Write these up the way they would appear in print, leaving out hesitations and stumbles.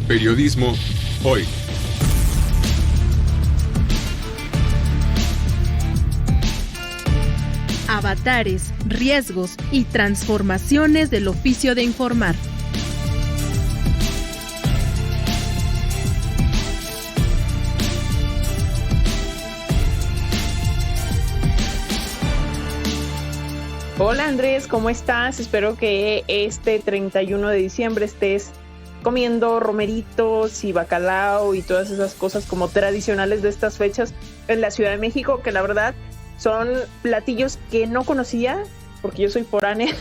Periodismo hoy. Avatares, riesgos y transformaciones del oficio de informar. Hola Andrés, ¿cómo estás? Espero que este 31 de diciembre estés comiendo romeritos y bacalao y todas esas cosas como tradicionales de estas fechas en la Ciudad de México, que la verdad son platillos que no conocía, porque yo soy foránea,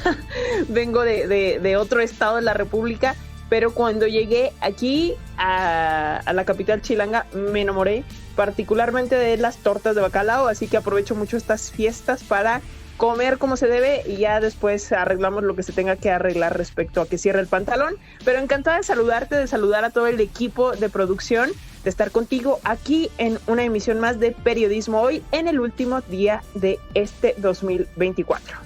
vengo de otro estado de la República, pero cuando llegué aquí a la capital chilanga me enamoré particularmente de las tortas de bacalao, así que aprovecho mucho estas fiestas para comer como se debe y ya después arreglamos lo que se tenga que arreglar respecto a que cierre el pantalón. Pero encantada de saludarte, de saludar a todo el equipo de producción, de estar contigo aquí en una emisión más de Periodismo Hoy en el último día de este 2024.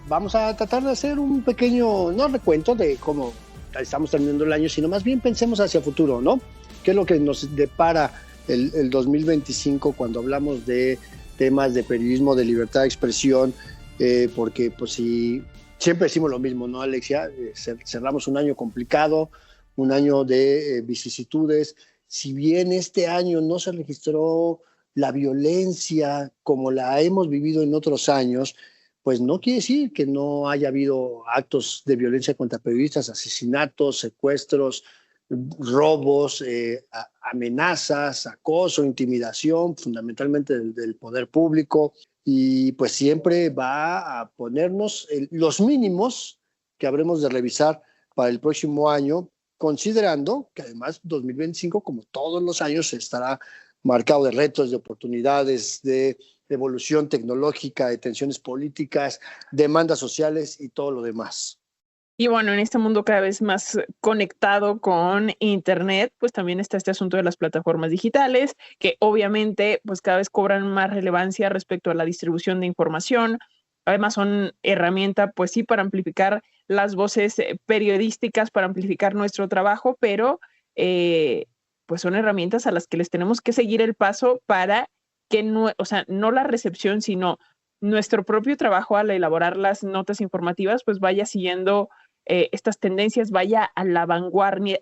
Vamos a tratar de hacer un pequeño, no recuento de cómo estamos terminando el año, sino más bien pensemos hacia el futuro, ¿no? ¿Qué es lo que nos depara el 2025 cuando hablamos de temas de periodismo, de libertad de expresión? Porque pues si siempre decimos lo mismo, ¿no, Alexia? Cerramos un año complicado, un año de vicisitudes. Si bien este año no se registró la violencia como la hemos vivido en otros años, pues no quiere decir que no haya habido actos de violencia contra periodistas, asesinatos, secuestros, robos, amenazas, acoso, intimidación, fundamentalmente del poder público, y pues siempre va a ponernos los mínimos que habremos de revisar para el próximo año, considerando que además 2025, como todos los años, estará marcado de retos, de oportunidades, de evolución tecnológica, de tensiones políticas, demandas sociales y todo lo demás. Y bueno, en este mundo cada vez más conectado con Internet, pues también está este asunto de las plataformas digitales, que obviamente pues cada vez cobran más relevancia respecto a la distribución de información. Además son herramienta, pues sí, para amplificar las voces periodísticas, para amplificar nuestro trabajo, pero pues son herramientas a las que les tenemos que seguir el paso para que no, o sea, no la recepción, sino nuestro propio trabajo al elaborar las notas informativas, pues vaya siguiendo estas tendencias, vaya a la vanguardia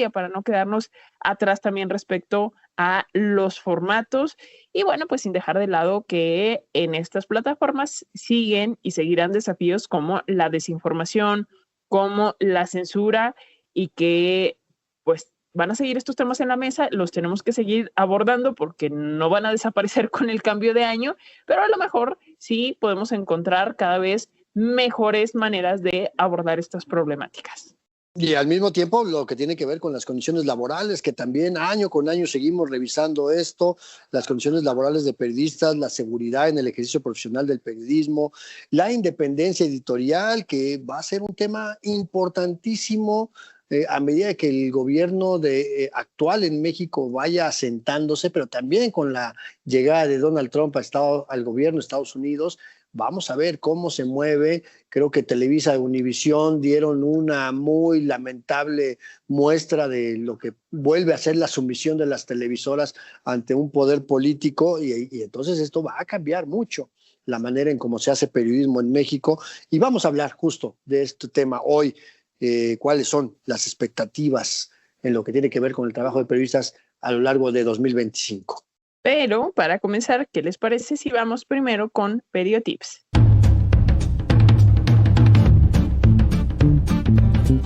para no quedarnos atrás también respecto a los formatos. Y bueno, pues sin dejar de lado que en estas plataformas siguen y seguirán desafíos como la desinformación, como la censura, y que pues van a seguir estos temas en la mesa, los tenemos que seguir abordando porque no van a desaparecer con el cambio de año, pero a lo mejor sí podemos encontrar cada vez mejores maneras de abordar estas problemáticas. Y al mismo tiempo lo que tiene que ver con las condiciones laborales, que también año con año seguimos revisando esto, las condiciones laborales de periodistas, la seguridad en el ejercicio profesional del periodismo, la independencia editorial, que va a ser un tema importantísimo a medida que el gobierno actual en México vaya asentándose, pero también con la llegada de Donald Trump al gobierno de Estados Unidos. Vamos a ver cómo se mueve. Creo que Televisa y Univisión dieron una muy lamentable muestra de lo que vuelve a ser la sumisión de las televisoras ante un poder político, y entonces esto va a cambiar mucho la manera en cómo se hace periodismo en México. Y vamos a hablar justo de este tema hoy, cuáles son las expectativas en lo que tiene que ver con el trabajo de periodistas a lo largo de 2025. Pero para comenzar, ¿qué les parece si vamos primero con Periotips?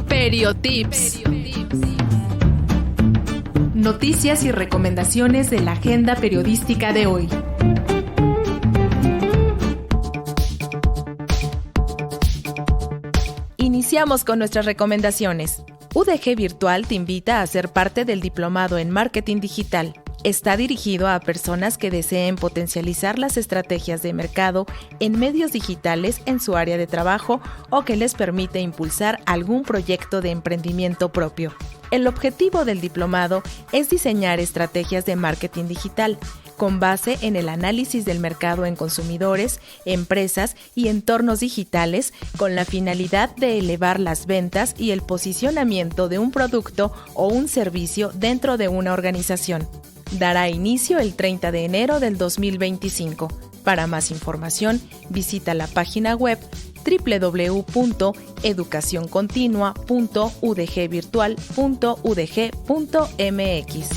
Periotips. Noticias y recomendaciones de la agenda periodística de hoy. Iniciamos con nuestras recomendaciones. UDG Virtual te invita a ser parte del Diplomado en Marketing Digital. Está dirigido a personas que deseen potencializar las estrategias de mercado en medios digitales en su área de trabajo o que les permite impulsar algún proyecto de emprendimiento propio. El objetivo del diplomado es diseñar estrategias de marketing digital, con base en el análisis del mercado en consumidores, empresas y entornos digitales, con la finalidad de elevar las ventas y el posicionamiento de un producto o un servicio dentro de una organización. Dará inicio el 30 de enero del 2025. Para más información, visita la página web www.educacioncontinua.udgvirtual.udg.mx.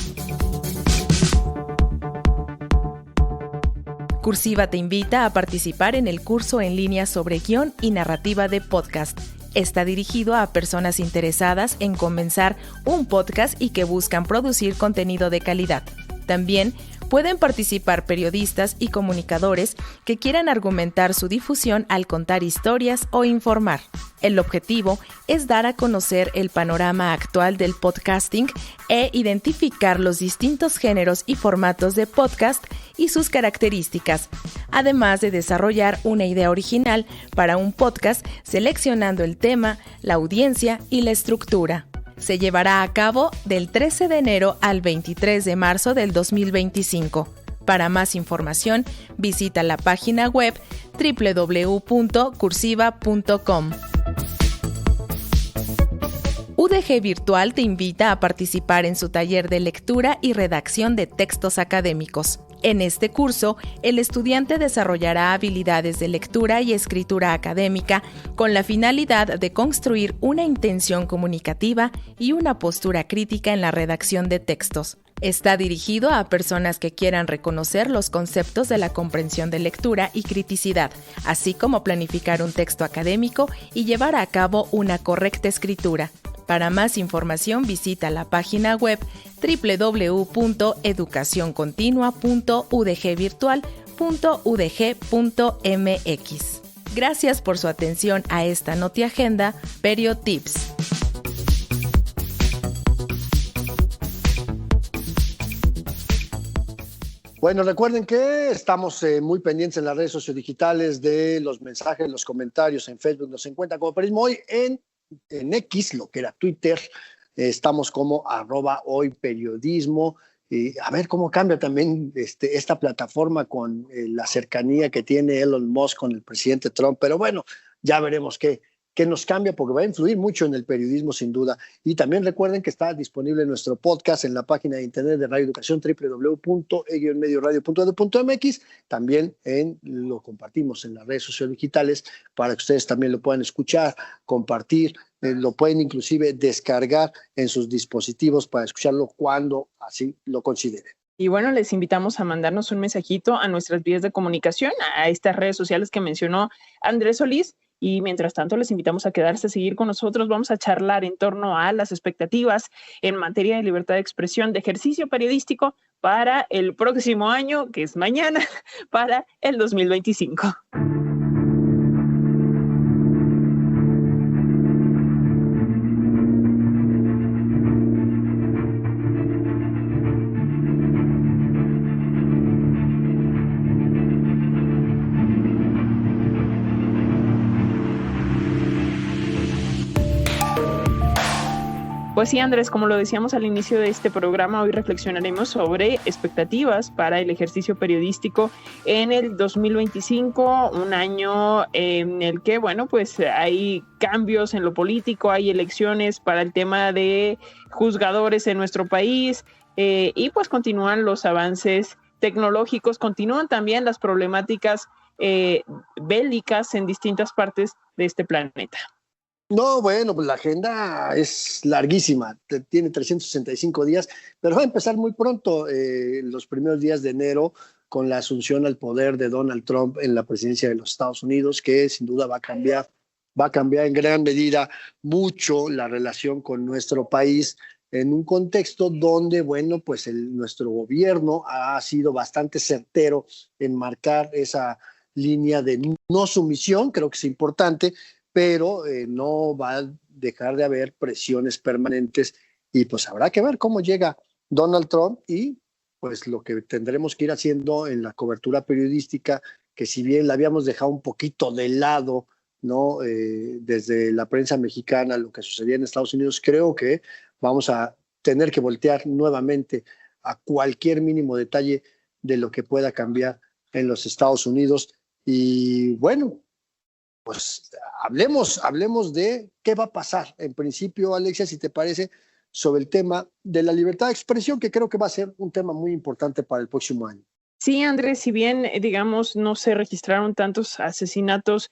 Cursiva te invita a participar en el curso en línea sobre guión y narrativa de podcast. Está dirigido a personas interesadas en comenzar un podcast y que buscan producir contenido de calidad. También pueden participar periodistas y comunicadores que quieran argumentar su difusión al contar historias o informar. El objetivo es dar a conocer el panorama actual del podcasting e identificar los distintos géneros y formatos de podcast y sus características, además de desarrollar una idea original para un podcast seleccionando el tema, la audiencia y la estructura. Se llevará a cabo del 13 de enero al 23 de marzo del 2025. Para más información, visita la página web www.cursiva.com. UDG Virtual te invita a participar en su taller de lectura y redacción de textos académicos. En este curso, el estudiante desarrollará habilidades de lectura y escritura académica con la finalidad de construir una intención comunicativa y una postura crítica en la redacción de textos. Está dirigido a personas que quieran reconocer los conceptos de la comprensión de lectura y criticidad, así como planificar un texto académico y llevar a cabo una correcta escritura. Para más información, visita la página web www.educacioncontinua.udgvirtual.udg.mx. Gracias por su atención a esta NotiAgenda PerioTips. Bueno, recuerden que estamos muy pendientes en las redes sociodigitales de los mensajes, los comentarios en Facebook. Nos encuentran como Periodismo Hoy en X, lo que era Twitter. Estamos como @hoyperiodismo. A ver cómo cambia también esta plataforma con la cercanía que tiene Elon Musk con el presidente Trump. Pero bueno, ya veremos qué nos cambia, porque va a influir mucho en el periodismo sin duda. Y también recuerden que está disponible nuestro podcast en la página de internet de Radio Educación, www.e-medioradio.edu.mx. También lo compartimos en las redes sociodigitales para que ustedes también lo puedan escuchar, compartir, lo pueden inclusive descargar en sus dispositivos para escucharlo cuando así lo consideren. Y bueno, les invitamos a mandarnos un mensajito a nuestras vías de comunicación, a estas redes sociales que mencionó Andrés Solís. Y mientras tanto, les invitamos a quedarse a seguir con nosotros. Vamos a charlar en torno a las expectativas en materia de libertad de expresión, de ejercicio periodístico para el próximo año, que es mañana, para el 2025. Pues sí, Andrés, como lo decíamos al inicio de este programa, hoy reflexionaremos sobre expectativas para el ejercicio periodístico en el 2025, un año en el que, bueno, pues hay cambios en lo político, hay elecciones para el tema de juzgadores en nuestro país y pues continúan los avances tecnológicos, continúan también las problemáticas bélicas en distintas partes de este planeta. No, bueno, pues la agenda es larguísima, tiene 365 días, pero va a empezar muy pronto, los primeros días de enero, con la asunción al poder de Donald Trump en la presidencia de los Estados Unidos, que sin duda va a cambiar en gran medida mucho la relación con nuestro país, en un contexto donde, bueno, pues nuestro gobierno ha sido bastante certero en marcar esa línea de no sumisión, creo que es importante, pero no va a dejar de haber presiones permanentes y pues habrá que ver cómo llega Donald Trump y pues lo que tendremos que ir haciendo en la cobertura periodística, que si bien la habíamos dejado un poquito de lado, ¿no? Desde la prensa mexicana, lo que sucedía en Estados Unidos, creo que vamos a tener que voltear nuevamente a cualquier mínimo detalle de lo que pueda cambiar en los Estados Unidos. Y bueno, pues hablemos de qué va a pasar. En principio, Alexia, si te parece, sobre el tema de la libertad de expresión, que creo que va a ser un tema muy importante para el próximo año. Sí, Andrés, si bien, digamos, no se registraron tantos asesinatos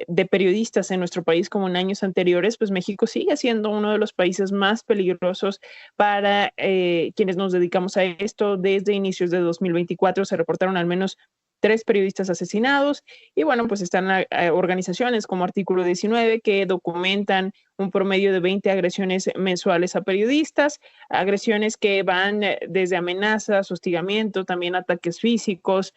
de periodistas en nuestro país como en años anteriores, pues México sigue siendo uno de los países más peligrosos para quienes nos dedicamos a esto. Desde inicios de 2024 se reportaron al menos 3 periodistas asesinados y bueno, pues están organizaciones como Artículo 19 que documentan un promedio de 20 agresiones mensuales a periodistas, agresiones que van desde amenazas, hostigamiento, también ataques físicos.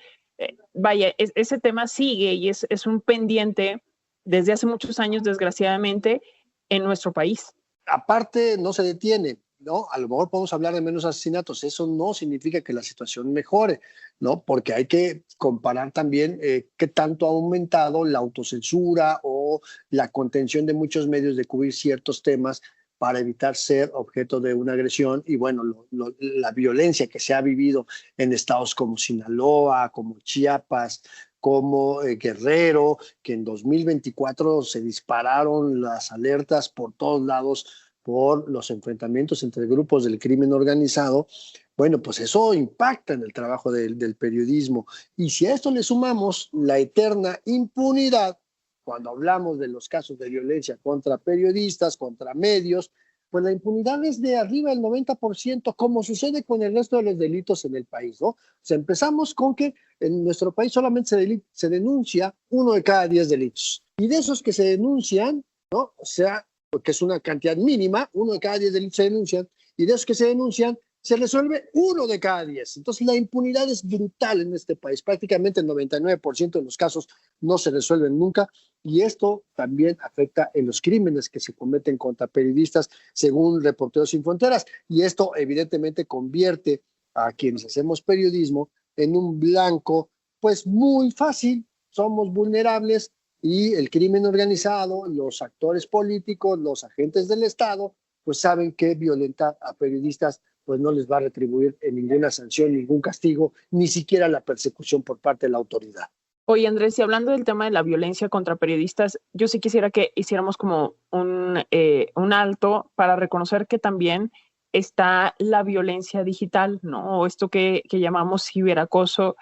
Vaya, ese tema sigue y es un pendiente desde hace muchos años, desgraciadamente, en nuestro país. Aparte, no se detiene, ¿no? A lo mejor podemos hablar de menos asesinatos, eso no significa que la situación mejore, ¿no? Porque hay que comparar también qué tanto ha aumentado la autocensura o la contención de muchos medios de cubrir ciertos temas para evitar ser objeto de una agresión y bueno, la violencia que se ha vivido en estados como Sinaloa, como Chiapas, como Guerrero, que en 2024 se dispararon las alertas por todos lados por los enfrentamientos entre grupos del crimen organizado. Bueno, pues eso impacta en el trabajo del periodismo. Y si a esto le sumamos la eterna impunidad, cuando hablamos de los casos de violencia contra periodistas, contra medios, pues la impunidad es de arriba del 90%, como sucede con el resto de los delitos en el país, ¿no? O sea, empezamos con que en nuestro país solamente se denuncia 1 de cada 10 delitos. Y de esos que se denuncian, ¿no? O sea, porque es una cantidad mínima, 1 de cada 10 delitos se denuncian, y de esos que se denuncian, se resuelve 1 de cada 10. Entonces, la impunidad es brutal en este país. Prácticamente el 99% de los casos no se resuelven nunca, y esto también afecta en los crímenes que se cometen contra periodistas, según Reporteros Sin Fronteras. Y esto, evidentemente, convierte a quienes hacemos periodismo en un blanco, pues muy fácil. Somos vulnerables y el crimen organizado, los actores políticos, los agentes del Estado, pues saben que violentar a periodistas pues no les va a retribuir en ninguna sanción, ningún castigo, ni siquiera la persecución por parte de la autoridad. Oye, Andrés, y hablando del tema de la violencia contra periodistas, yo sí quisiera que hiciéramos como un alto para reconocer que también está la violencia digital, ¿no? O esto que llamamos ciberacoso,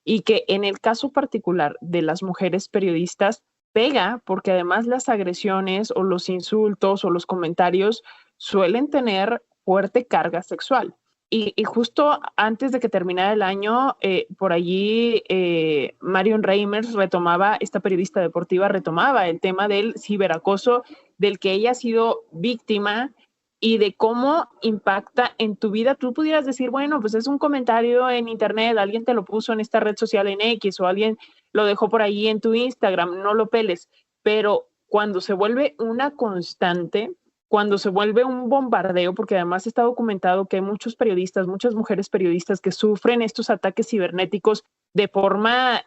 y que en el caso particular de las mujeres periodistas pega porque además las agresiones o los insultos o los comentarios suelen tener fuerte carga sexual. Y justo antes de que terminara el año, por allí Marion Reimers retomaba, esta periodista deportiva retomaba el tema del ciberacoso del que ella ha sido víctima y de cómo impacta en tu vida. Tú pudieras decir, bueno, pues es un comentario en internet, alguien te lo puso en esta red social en X o alguien lo dejó por ahí en tu Instagram, no lo peles, pero cuando se vuelve una constante, cuando se vuelve un bombardeo, porque además está documentado que hay muchos periodistas, muchas mujeres periodistas que sufren estos ataques cibernéticos de forma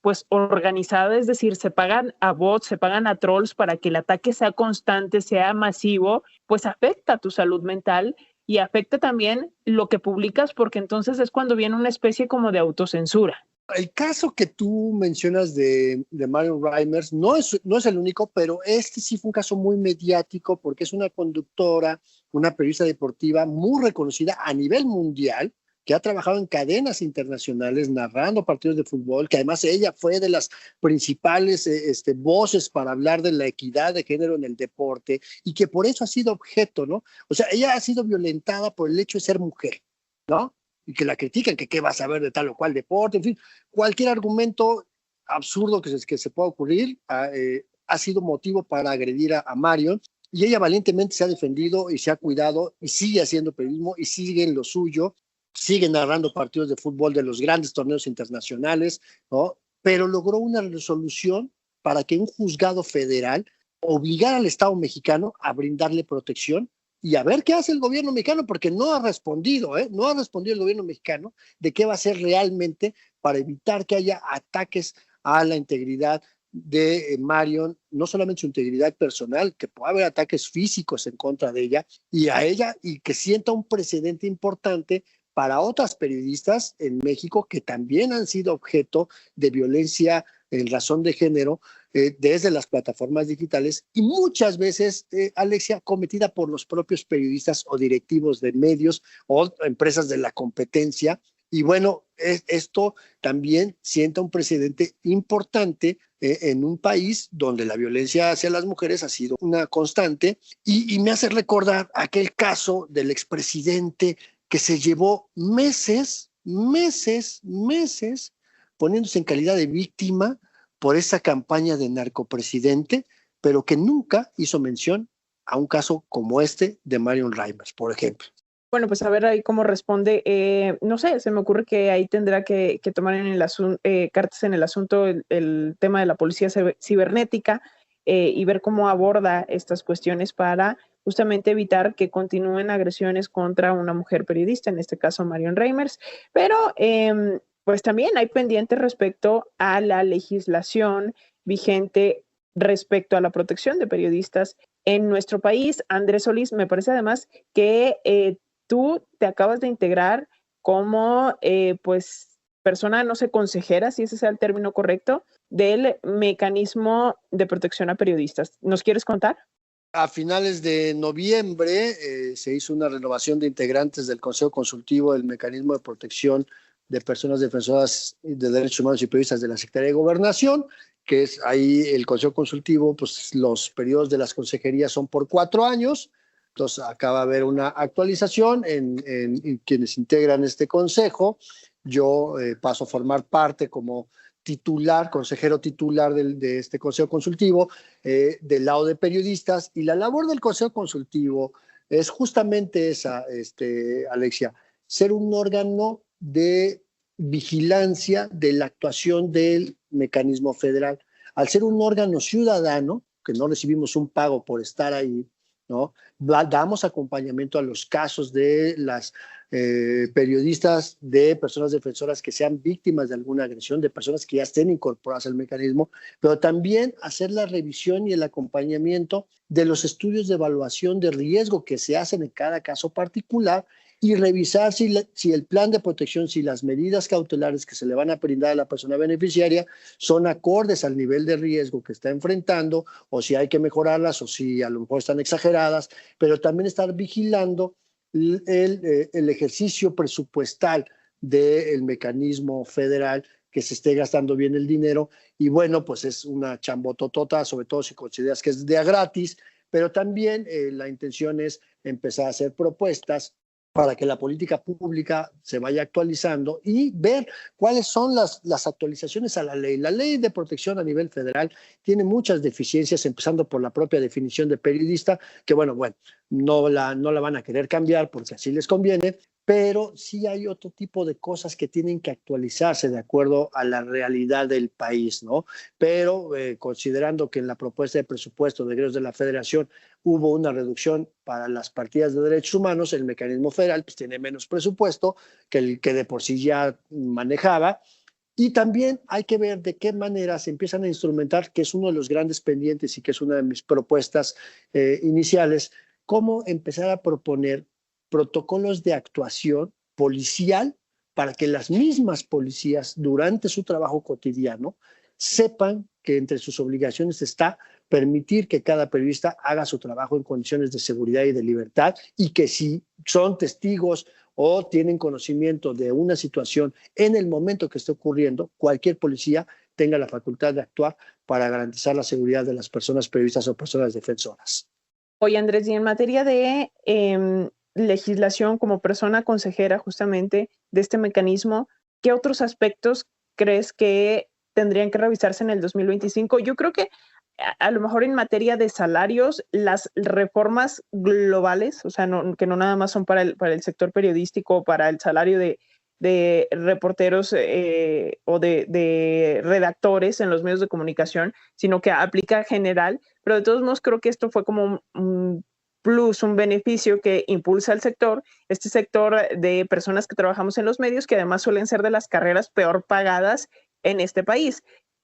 pues organizada, es decir, se pagan a bots, se pagan a trolls para que el ataque sea constante, sea masivo, pues afecta tu salud mental y afecta también lo que publicas, porque entonces es cuando viene una especie como de autocensura. El caso que tú mencionas de Marion Reimers no es el único, pero este sí fue un caso muy mediático porque es una conductora, una periodista deportiva muy reconocida a nivel mundial, que ha trabajado en cadenas internacionales narrando partidos de fútbol, que además ella fue de las principales voces para hablar de la equidad de género en el deporte y que por eso ha sido objeto, ¿no? O sea, ella ha sido violentada por el hecho de ser mujer, ¿no? Y que la critican, que qué va a saber de tal o cual deporte, en fin, cualquier argumento absurdo que se pueda ocurrir ha sido motivo para agredir a Marion, y ella valientemente se ha defendido y se ha cuidado y sigue haciendo periodismo y sigue en lo suyo, sigue narrando partidos de fútbol de los grandes torneos internacionales, ¿no? Pero logró una resolución para que un juzgado federal obligara al Estado mexicano a brindarle protección y a ver qué hace el gobierno mexicano, porque no ha respondido, no ha respondido el gobierno mexicano de qué va a hacer realmente para evitar que haya ataques a la integridad de Marion, no solamente su integridad personal, que pueda haber ataques físicos en contra de ella y a ella, y que sienta un precedente importante para otras periodistas en México que también han sido objeto de violencia en razón de género desde las plataformas digitales y muchas veces, Alexia, cometida por los propios periodistas o directivos de medios o empresas de la competencia. Y bueno, esto también sienta un precedente importante en un país donde la violencia hacia las mujeres ha sido una constante y me hace recordar aquel caso del expresidente que se llevó meses poniéndose en calidad de víctima por esa campaña de narcopresidente, pero que nunca hizo mención a un caso como este de Marion Reimers, por ejemplo. Bueno, pues a ver ahí cómo responde. No sé, se me ocurre que ahí tendrá que tomar en el cartas en el asunto el tema de la policía cibernética y ver cómo aborda estas cuestiones para justamente evitar que continúen agresiones contra una mujer periodista, en este caso Marion Reimers. Pero pues también hay pendientes respecto a la legislación vigente respecto a la protección de periodistas en nuestro país. Andrés Solís, me parece además que tú te acabas de integrar como pues persona, no sé, consejera, si ese sea el término correcto, del mecanismo de protección a periodistas. ¿Nos quieres contar? A finales de noviembre se hizo una renovación de integrantes del Consejo Consultivo del Mecanismo de Protección de Personas Defensoras de Derechos Humanos y Periodistas de la Secretaría de Gobernación, que es ahí el Consejo Consultivo, pues los periodos de las consejerías son por 4 años. Entonces acaba de haber una actualización en quienes integran este consejo. Yo paso a formar parte como consejero titular de este consejo consultivo, del lado de periodistas, y la labor del consejo consultivo es justamente esa, Alexia, ser un órgano de vigilancia de la actuación del mecanismo federal. Al ser un órgano ciudadano, que no recibimos un pago por estar ahí, ¿no? Damos acompañamiento a los casos de las periodistas, de personas defensoras que sean víctimas de alguna agresión, de personas que ya estén incorporadas al mecanismo, pero también hacer la revisión y el acompañamiento de los estudios de evaluación de riesgo que se hacen en cada caso particular y revisar si el plan de protección, si las medidas cautelares que se le van a brindar a la persona beneficiaria son acordes al nivel de riesgo que está enfrentando, o si hay que mejorarlas, o si a lo mejor están exageradas, pero también estar vigilando el ejercicio presupuestal del mecanismo federal, que se esté gastando bien el dinero. Y bueno, pues es una chambototota, sobre todo si consideras que es de a gratis, pero también la intención es empezar a hacer propuestas para que la política pública se vaya actualizando y ver cuáles son las actualizaciones a la ley. La ley de protección a nivel federal tiene muchas deficiencias, empezando por la propia definición de periodista, que bueno, no la van a querer cambiar porque así les conviene, pero sí hay otro tipo de cosas que tienen que actualizarse de acuerdo a la realidad del país, ¿no? Pero considerando que en la propuesta de presupuesto de egresos de la Federación hubo una reducción para las partidas de derechos humanos, el mecanismo federal pues tiene menos presupuesto que el que de por sí ya manejaba. Y también hay que ver de qué manera se empiezan a instrumentar, que es uno de los grandes pendientes y que es una de mis propuestas iniciales, cómo empezar a proponer protocolos de actuación policial para que las mismas policías durante su trabajo cotidiano sepan que entre sus obligaciones está permitir que cada periodista haga su trabajo en condiciones de seguridad y de libertad, y que si son testigos o tienen conocimiento de una situación en el momento que esté ocurriendo, cualquier policía tenga la facultad de actuar para garantizar la seguridad de las personas periodistas o personas defensoras. Oye, Andrés, y en materia de legislación, como persona consejera justamente de este mecanismo, ¿qué otros aspectos crees que tendrían que revisarse en el 2025? Yo creo que a lo mejor en materia de salarios, las reformas globales, o sea, que no nada más son para el sector periodístico, para el salario de reporteros o de redactores en los medios de comunicación, sino que aplica general, pero de todos modos creo que esto fue como un plus, un beneficio que impulsa el sector, este sector de personas que trabajamos en los medios, que además suelen ser de las carreras peor pagadas en este país.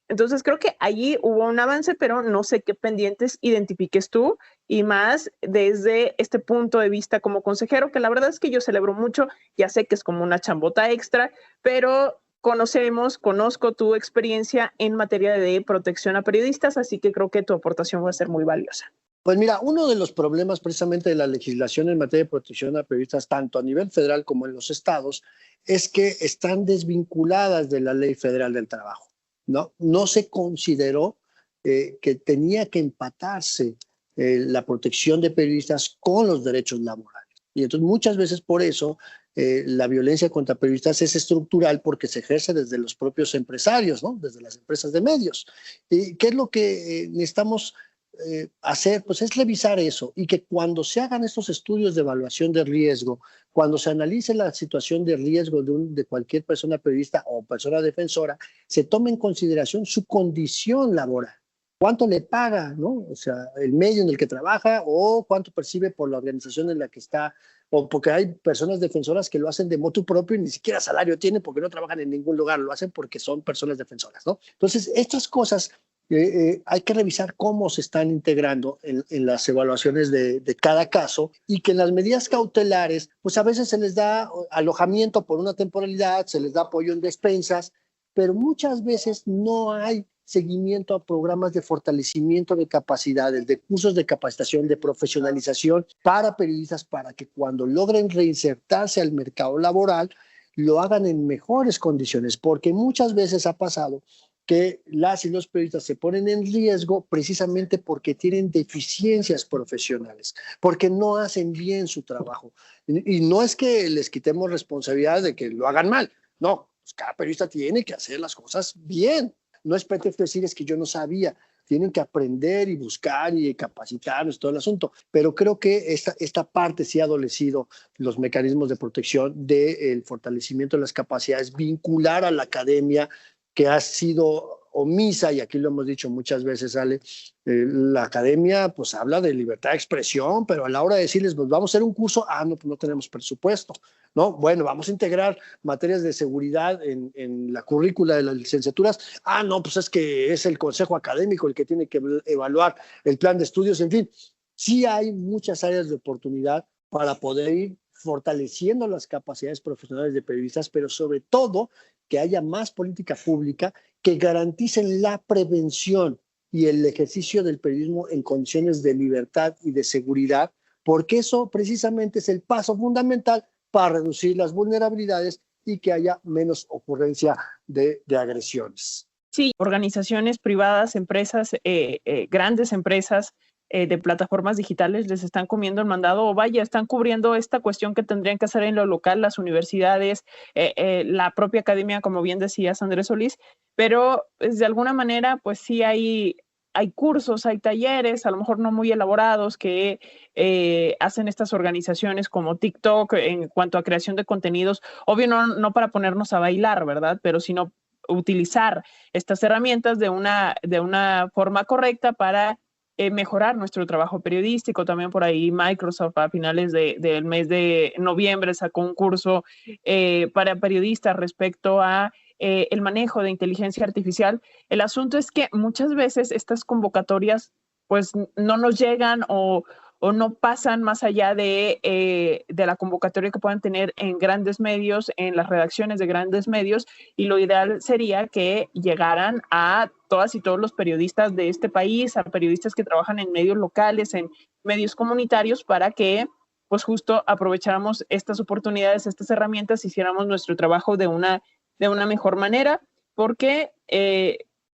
Entonces creo que allí hubo un avance, pero no sé qué pendientes identifiques tú y más desde este punto de vista como consejero, que la verdad es que yo celebro mucho, ya sé que es como una chambota extra, pero conozco tu experiencia en materia de protección a periodistas, así que creo que tu aportación va a ser muy valiosa. Pues mira, uno de los problemas precisamente de la legislación en materia de protección a periodistas, tanto a nivel federal como en los estados, es que están desvinculadas de la Ley Federal del Trabajo, ¿no? No se consideró que tenía que empatarse la protección de periodistas con los derechos laborales. Y entonces muchas veces por eso la violencia contra periodistas es estructural porque se ejerce desde los propios empresarios, ¿no? Desde las empresas de medios. ¿Y qué es lo que necesitamos hacer? Pues es revisar eso y que cuando se hagan estos estudios de evaluación de riesgo, cuando se analice la situación de riesgo de cualquier persona periodista o persona defensora, se tome en consideración su condición laboral. ¿Cuánto le paga, no? O sea, el medio en el que trabaja o cuánto percibe por la organización en la que está, o porque hay personas defensoras que lo hacen de motu propio y ni siquiera salario tienen porque no trabajan en ningún lugar, lo hacen porque son personas defensoras, ¿no? Entonces, estas cosas hay que revisar cómo se están integrando en las evaluaciones de cada caso y que en las medidas cautelares, pues a veces se les da alojamiento por una temporalidad, se les da apoyo en despensas, pero muchas veces no hay seguimiento a programas de fortalecimiento de capacidades, de cursos de capacitación, de profesionalización para periodistas para que cuando logren reinsertarse al mercado laboral lo hagan en mejores condiciones, porque muchas veces ha pasado que las y los periodistas se ponen en riesgo precisamente porque tienen deficiencias profesionales, porque no hacen bien su trabajo. Y no es que les quitemos responsabilidad de que lo hagan mal, no, pues cada periodista tiene que hacer las cosas bien. No es pretexto decir es que yo no sabía, tienen que aprender y buscar y capacitarnos, todo el asunto. Pero creo que esta parte sí ha adolecido los mecanismos de protección del fortalecimiento de las capacidades, vincular a la academia, que ha sido omisa, y aquí lo hemos dicho muchas veces, Ale, la academia pues habla de libertad de expresión, pero a la hora de decirles, pues vamos a hacer un curso, no, pues no tenemos presupuesto, ¿no? Bueno, vamos a integrar materias de seguridad en la currícula de las licenciaturas, no, pues es que es el consejo académico el que tiene que evaluar el plan de estudios, en fin, sí hay muchas áreas de oportunidad para poder ir fortaleciendo las capacidades profesionales de periodistas, pero sobre todo que haya más política pública que garanticen la prevención y el ejercicio del periodismo en condiciones de libertad y de seguridad, porque eso precisamente es el paso fundamental para reducir las vulnerabilidades y que haya menos ocurrencia de agresiones. Sí, organizaciones privadas, empresas, grandes empresas de plataformas digitales les están comiendo el mandado o vaya, están cubriendo esta cuestión que tendrían que hacer en lo local las universidades, la propia academia, como bien decías, Andrés Solís, pero pues, de alguna manera, pues sí hay cursos, hay talleres, a lo mejor no muy elaborados, que hacen estas organizaciones como TikTok en cuanto a creación de contenidos, obvio no para ponernos a bailar, ¿verdad? Pero sino utilizar estas herramientas de una forma correcta para mejorar nuestro trabajo periodístico. También por ahí Microsoft a finales del mes de noviembre sacó un curso para periodistas respecto a el manejo de inteligencia artificial. El asunto es que muchas veces estas convocatorias pues no nos llegan o no pasan más allá de la convocatoria que puedan tener en grandes medios, en las redacciones de grandes medios, y lo ideal sería que llegaran a todas y todos los periodistas de este país, a periodistas que trabajan en medios locales, en medios comunitarios, para que pues justo aprovecháramos estas oportunidades, estas herramientas, hiciéramos nuestro trabajo de una mejor manera, porque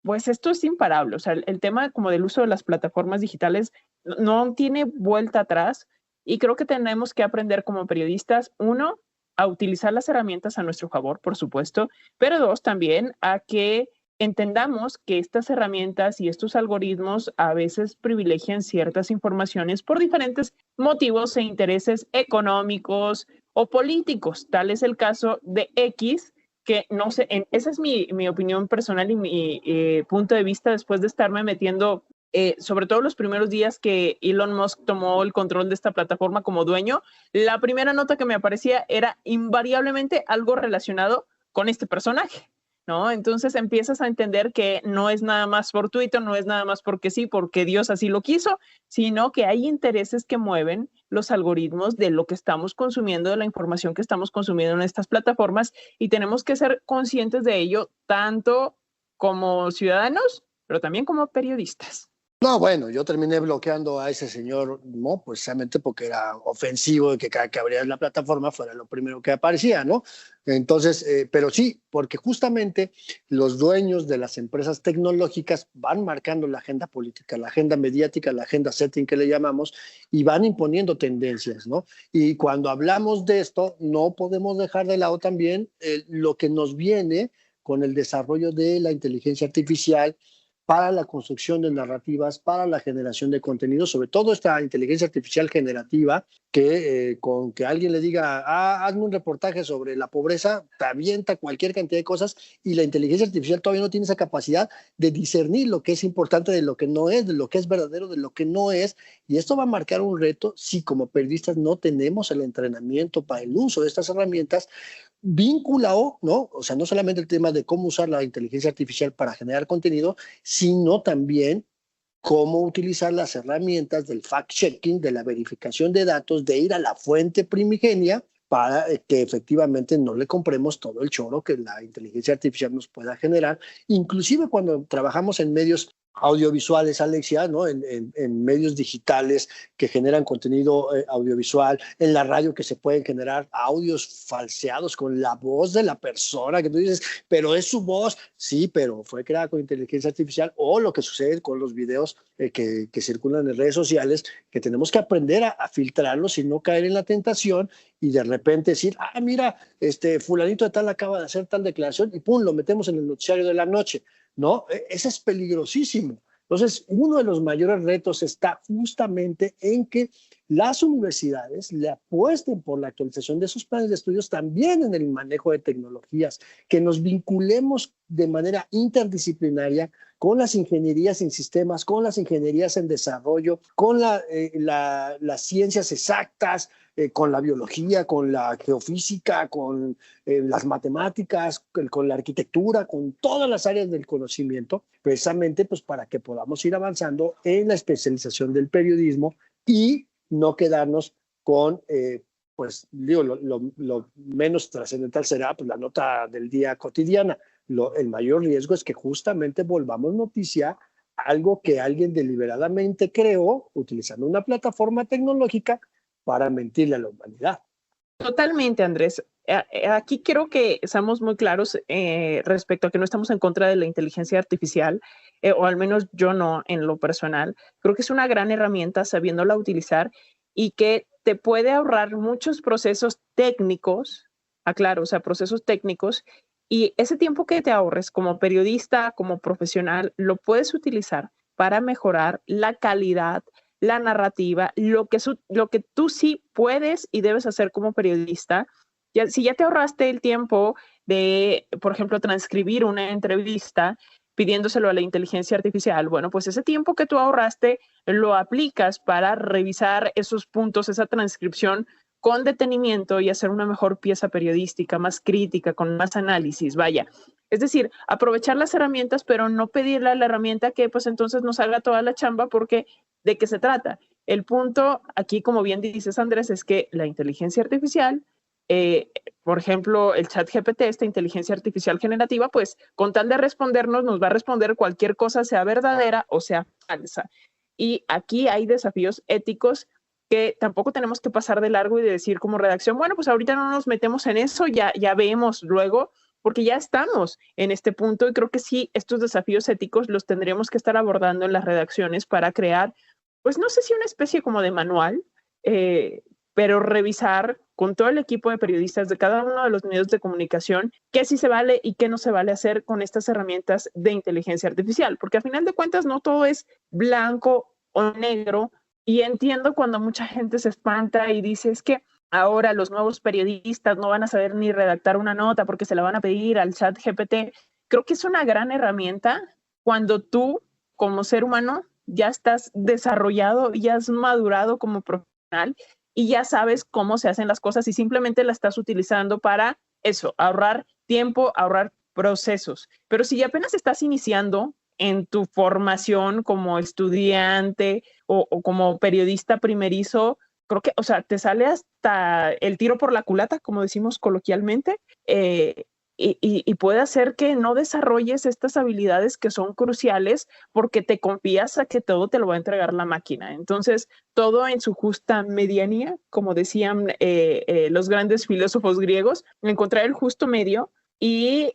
pues esto es imparable. O sea, el tema como del uso de las plataformas digitales no tiene vuelta atrás y creo que tenemos que aprender como periodistas, uno, a utilizar las herramientas a nuestro favor, por supuesto, pero dos, también a que entendamos que estas herramientas y estos algoritmos a veces privilegian ciertas informaciones por diferentes motivos e intereses económicos o políticos. Tal es el caso de X, que no sé, esa es mi opinión personal y mi punto de vista después de estarme metiendo, sobre todo los primeros días que Elon Musk tomó el control de esta plataforma como dueño. La primera nota que me aparecía era invariablemente algo relacionado con este personaje. ¿no? Entonces empiezas a entender que no es nada más fortuito, no es nada más porque sí, porque Dios así lo quiso, sino que hay intereses que mueven los algoritmos de lo que estamos consumiendo, de la información que estamos consumiendo en estas plataformas, y tenemos que ser conscientes de ello, tanto como ciudadanos, pero también como periodistas. No, bueno, yo terminé bloqueando a ese señor, no, precisamente porque era ofensivo de que cada que abría la plataforma fuera lo primero que aparecía, ¿no? Entonces, pero sí, porque justamente los dueños de las empresas tecnológicas van marcando la agenda política, la agenda mediática, la agenda setting que le llamamos, y van imponiendo tendencias, ¿no? Y cuando hablamos de esto, no podemos dejar de lado también lo que nos viene con el desarrollo de la inteligencia artificial para la construcción de narrativas, para la generación de contenido, sobre todo esta inteligencia artificial generativa, que con que alguien le diga, hazme un reportaje sobre la pobreza, te avienta cualquier cantidad de cosas, y la inteligencia artificial todavía no tiene esa capacidad de discernir lo que es importante de lo que no es, de lo que es verdadero, de lo que no es, y esto va a marcar un reto si como periodistas no tenemos el entrenamiento para el uso de estas herramientas, vinculado, ¿no? O sea, no solamente el tema de cómo usar la inteligencia artificial para generar contenido, sino también cómo utilizar las herramientas del fact-checking, de la verificación de datos, de ir a la fuente primigenia para que efectivamente no le compremos todo el choro que la inteligencia artificial nos pueda generar, inclusive cuando trabajamos en medios audiovisuales, Alexia, ¿no? En medios digitales que generan contenido audiovisual, en la radio que se pueden generar audios falseados con la voz de la persona, que tú dices, pero es su voz, sí, pero fue creada con inteligencia artificial, o lo que sucede con los videos que circulan en redes sociales, que tenemos que aprender a filtrarlos y no caer en la tentación y de repente decir, mira, fulanito de tal acaba de hacer tal declaración y pum, lo metemos en el noticiario de la noche. ¿No? Eso es peligrosísimo. Entonces, uno de los mayores retos está justamente en que las universidades le apuesten por la actualización de sus planes de estudios también en el manejo de tecnologías, que nos vinculemos de manera interdisciplinaria con las ingenierías en sistemas, con las ingenierías en desarrollo, con las ciencias exactas, con la biología, con la geofísica, con las matemáticas, con la arquitectura, con todas las áreas del conocimiento, precisamente pues para que podamos ir avanzando en la especialización del periodismo y no quedarnos con, pues digo, lo menos trascendental será pues, la nota del día cotidiana. El mayor riesgo es que justamente volvamos noticia algo que alguien deliberadamente creó utilizando una plataforma tecnológica para mentirle a la humanidad. Totalmente, Andrés. Aquí quiero que seamos muy claros respecto a que no estamos en contra de la inteligencia artificial, o al menos yo no en lo personal. Creo que es una gran herramienta sabiéndola utilizar y que te puede ahorrar muchos procesos técnicos, aclaro, o sea, procesos técnicos, y ese tiempo que te ahorres como periodista, como profesional, lo puedes utilizar para mejorar la calidad, la narrativa, lo que tú sí puedes y debes hacer como periodista. Si ya te ahorraste el tiempo de, por ejemplo, transcribir una entrevista pidiéndoselo a la inteligencia artificial, bueno, pues ese tiempo que tú ahorraste lo aplicas para revisar esos puntos, esa transcripción con detenimiento y hacer una mejor pieza periodística, más crítica, con más análisis, vaya. Es decir, aprovechar las herramientas, pero no pedirle a la herramienta que pues entonces nos haga toda la chamba, porque ¿de qué se trata? El punto aquí, como bien dices, Andrés, es que la inteligencia artificial, por ejemplo, el ChatGPT, esta inteligencia artificial generativa, pues con tal de respondernos, nos va a responder cualquier cosa, sea verdadera o sea falsa. Y aquí hay desafíos éticos que tampoco tenemos que pasar de largo y de decir como redacción, bueno, pues ahorita no nos metemos en eso, ya vemos luego, porque ya estamos en este punto y creo que sí, estos desafíos éticos los tendremos que estar abordando en las redacciones para crear, pues no sé si una especie como de manual, pero revisar con todo el equipo de periodistas de cada uno de los medios de comunicación qué sí se vale y qué no se vale hacer con estas herramientas de inteligencia artificial, porque a final de cuentas no todo es blanco o negro. Y entiendo cuando mucha gente se espanta y dice, es que ahora los nuevos periodistas no van a saber ni redactar una nota porque se la van a pedir al ChatGPT. Creo que es una gran herramienta cuando tú, como ser humano, ya estás desarrollado, ya has madurado como profesional y ya sabes cómo se hacen las cosas y simplemente la estás utilizando para eso, ahorrar tiempo, ahorrar procesos. Pero si apenas estás iniciando en tu formación como estudiante o como periodista primerizo, creo que, o sea, te sale hasta el tiro por la culata, como decimos coloquialmente, y puede hacer que no desarrolles estas habilidades que son cruciales porque te confías a que todo te lo va a entregar la máquina. Entonces, todo en su justa medianía, como decían los grandes filósofos griegos, encontrar el justo medio y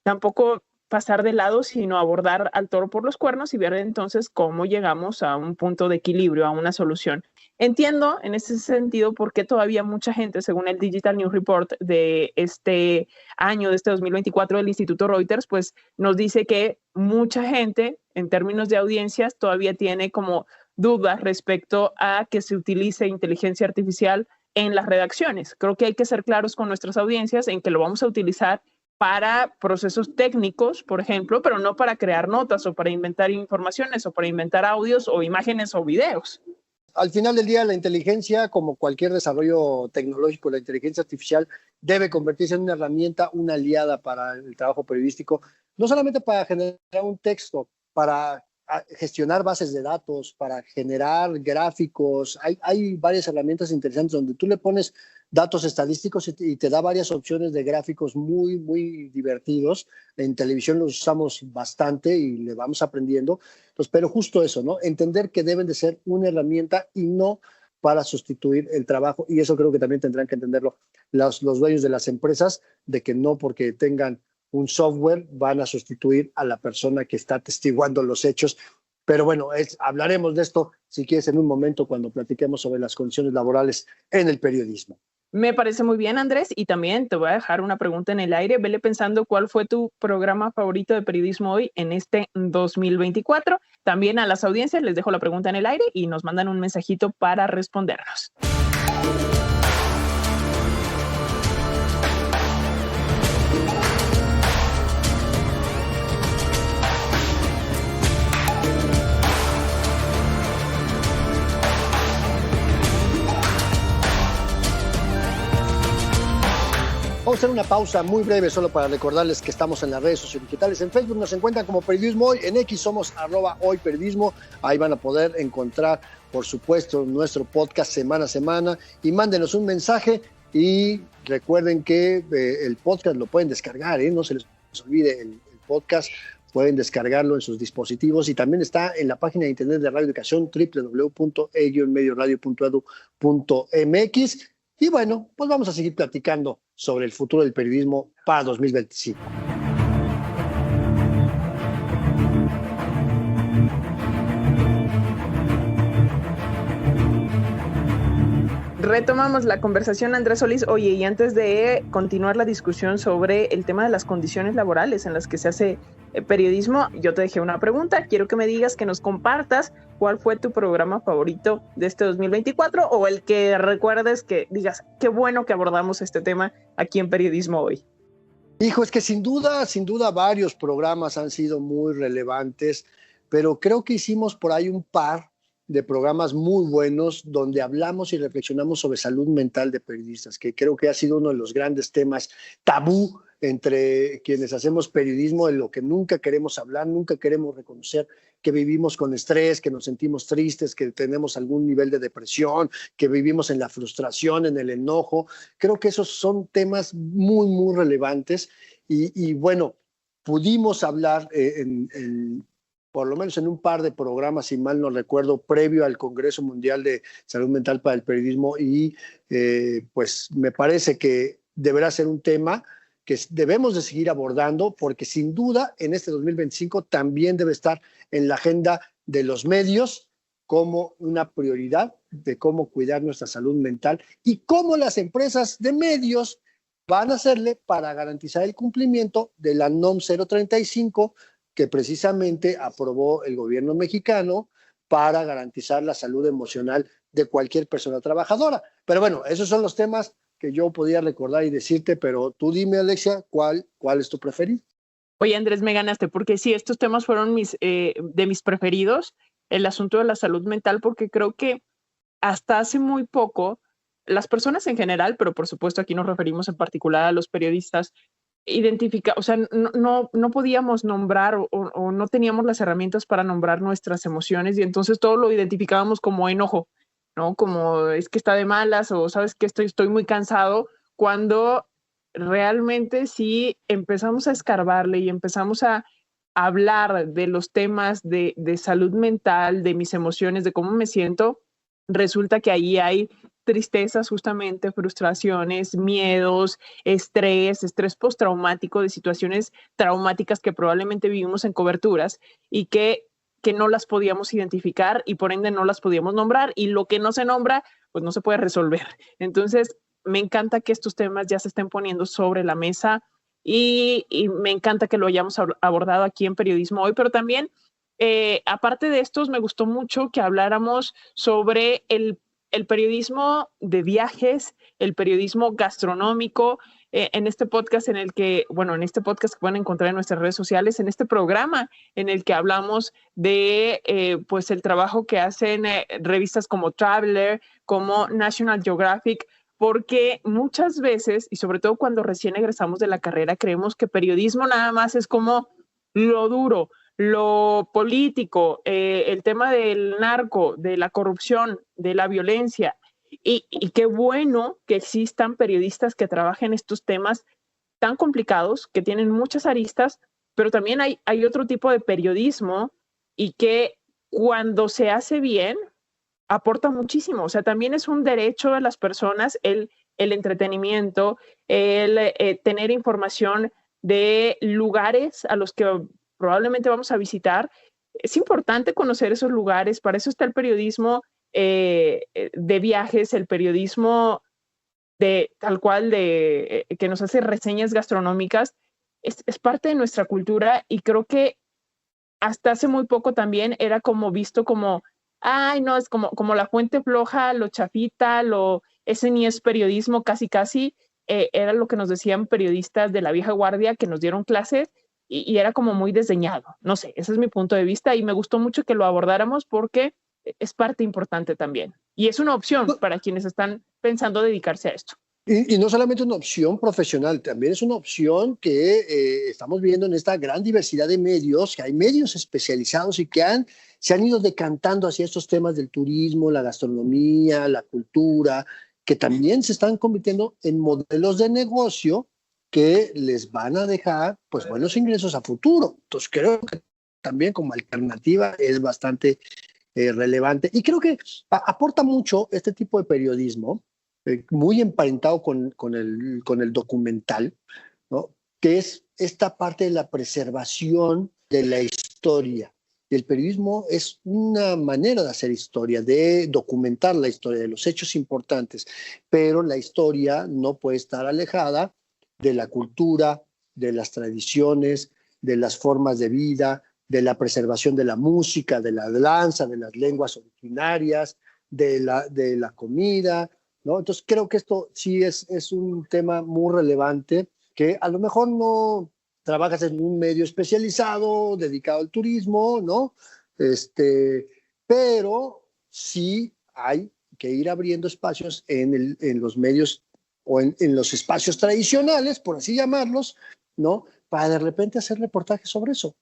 tampoco pasar de lado, sino abordar al toro por los cuernos y ver entonces cómo llegamos a un punto de equilibrio, a una solución. Entiendo en ese sentido por qué todavía mucha gente, según el Digital News Report de este año, de este 2024 del Instituto Reuters, pues nos dice que mucha gente, en términos de audiencias, todavía tiene como dudas respecto a que se utilice inteligencia artificial en las redacciones. Creo que hay que ser claros con nuestras audiencias en que lo vamos a utilizar para procesos técnicos, por ejemplo, pero no para crear notas o para inventar informaciones o para inventar audios o imágenes o videos. Al final del día, la inteligencia, como cualquier desarrollo tecnológico, la inteligencia artificial debe convertirse en una herramienta, una aliada para el trabajo periodístico, no solamente para generar un texto, para gestionar bases de datos, para generar gráficos. Hay varias herramientas interesantes donde tú le pones datos estadísticos y te da varias opciones de gráficos muy, muy divertidos. En televisión los usamos bastante y le vamos aprendiendo. Pues, pero justo eso, ¿no? Entender que deben de ser una herramienta y no para sustituir el trabajo. Y eso creo que también tendrán que entenderlo los dueños de las empresas, de que no porque tengan un software van a sustituir a la persona que está atestiguando los hechos. Pero bueno, hablaremos de esto, si quieres, en un momento cuando platiquemos sobre las condiciones laborales en el periodismo. Me parece muy bien, Andrés, y también te voy a dejar una pregunta en el aire. Vele pensando cuál fue tu programa favorito de periodismo hoy en este 2024. También a las audiencias les dejo la pregunta en el aire y nos mandan un mensajito para respondernos. Vamos a hacer una pausa muy breve solo para recordarles que estamos en las redes sociodigitales. En Facebook nos encuentran como Periodismo Hoy, en X somos @hoyperiodismo. Ahí van a poder encontrar, por supuesto, nuestro podcast semana a semana y mándenos un mensaje y recuerden que el podcast lo pueden descargar, no se les olvide el podcast. Pueden descargarlo en sus dispositivos y también está en la página de internet de Radio Educación, www.e-medioradio.edu.mx. Y bueno, pues vamos a seguir platicando sobre el futuro del periodismo para 2025. Retomamos la conversación, Andrés Solís. Oye, y antes de continuar la discusión sobre el tema de las condiciones laborales en las que se hace periodismo, yo te dejé una pregunta. Quiero que me digas, que nos compartas cuál fue tu programa favorito de este 2024 o el que recuerdes que digas, qué bueno que abordamos este tema aquí en Periodismo Hoy. Hijo, es que sin duda varios programas han sido muy relevantes, pero creo que hicimos por ahí un par de programas muy buenos donde hablamos y reflexionamos sobre salud mental de periodistas, que creo que ha sido uno de los grandes temas tabú entre quienes hacemos periodismo, de lo que nunca queremos hablar, nunca queremos reconocer que vivimos con estrés, que nos sentimos tristes, que tenemos algún nivel de depresión, que vivimos en la frustración, en el enojo. Creo que esos son temas muy, muy relevantes y bueno, pudimos hablar por lo menos en un par de programas, si mal no recuerdo, previo al Congreso Mundial de Salud Mental para el Periodismo y pues me parece que deberá ser un tema que debemos de seguir abordando porque sin duda en este 2025 también debe estar en la agenda de los medios como una prioridad de cómo cuidar nuestra salud mental y cómo las empresas de medios van a hacerle para garantizar el cumplimiento de la NOM 035 que precisamente aprobó el gobierno mexicano para garantizar la salud emocional de cualquier persona trabajadora. Pero bueno, esos son los temas que yo podía recordar y decirte, pero tú dime, Alexia, ¿cuál es tu preferido? Oye, Andrés, me ganaste, porque sí, estos temas fueron de mis preferidos, el asunto de la salud mental, porque creo que hasta hace muy poco, las personas en general, pero por supuesto aquí nos referimos en particular a los periodistas, identificar, o sea, no podíamos nombrar o no teníamos las herramientas para nombrar nuestras emociones y entonces todo lo identificábamos como enojo, ¿no? Como es que está de malas o sabes que estoy muy cansado, cuando realmente sí empezamos a escarbarle y empezamos a hablar de los temas de salud mental, de mis emociones, de cómo me siento, resulta que ahí hay tristezas justamente, frustraciones, miedos, estrés postraumático de situaciones traumáticas que probablemente vivimos en coberturas y que no las podíamos identificar y por ende no las podíamos nombrar y lo que no se nombra pues no se puede resolver. Entonces me encanta que estos temas ya se estén poniendo sobre la mesa y me encanta que lo hayamos abordado aquí en Periodismo Hoy, pero también aparte de estos me gustó mucho que habláramos sobre el periodismo de viajes, el periodismo gastronómico, en este podcast en este podcast que pueden encontrar en nuestras redes sociales, en este programa en el que hablamos de pues el trabajo que hacen revistas como Traveler, como National Geographic, porque muchas veces, y sobre todo cuando recién egresamos de la carrera, creemos que periodismo nada más es como lo duro, lo político, el tema del narco, de la corrupción, de la violencia. Y qué bueno que existan periodistas que trabajen estos temas tan complicados, que tienen muchas aristas, pero también hay otro tipo de periodismo y que cuando se hace bien, aporta muchísimo. O sea, también es un derecho de las personas el entretenimiento, el tener información de lugares a los que probablemente vamos a visitar. Es importante conocer esos lugares, para eso está el periodismo de viajes, el periodismo de tal cual que nos hace reseñas gastronómicas, es parte de nuestra cultura y creo que hasta hace muy poco también era como visto como, ay, no, es como la fuente floja, lo chafita, ese ni es periodismo, casi, era lo que nos decían periodistas de la vieja guardia que nos dieron clases y era como muy desdeñado. No sé, ese es mi punto de vista y me gustó mucho que lo abordáramos porque es parte importante también. Y es una opción para quienes están pensando dedicarse a esto. Y no solamente una opción profesional, también es una opción que estamos viendo en esta gran diversidad de medios, que hay medios especializados y que se han ido decantando hacia estos temas del turismo, la gastronomía, la cultura, que también se están convirtiendo en modelos de negocio que les van a dejar pues buenos ingresos a futuro. Entonces creo que también como alternativa es bastante relevante y creo que aporta mucho este tipo de periodismo, muy emparentado con el documental, ¿no? Que es esta parte de la preservación de la historia. El periodismo es una manera de hacer historia, de documentar la historia de los hechos importantes, pero la historia no puede estar alejada de la cultura, de las tradiciones, de las formas de vida, de la preservación de la música, de la danza, de las lenguas originarias, de la comida, ¿no? Entonces creo que esto sí es un tema muy relevante que a lo mejor no trabajas en un medio especializado dedicado al turismo, ¿no? Pero sí hay que ir abriendo espacios en los medios o en los espacios tradicionales, por así llamarlos, ¿no? Para de repente hacer reportajes sobre eso.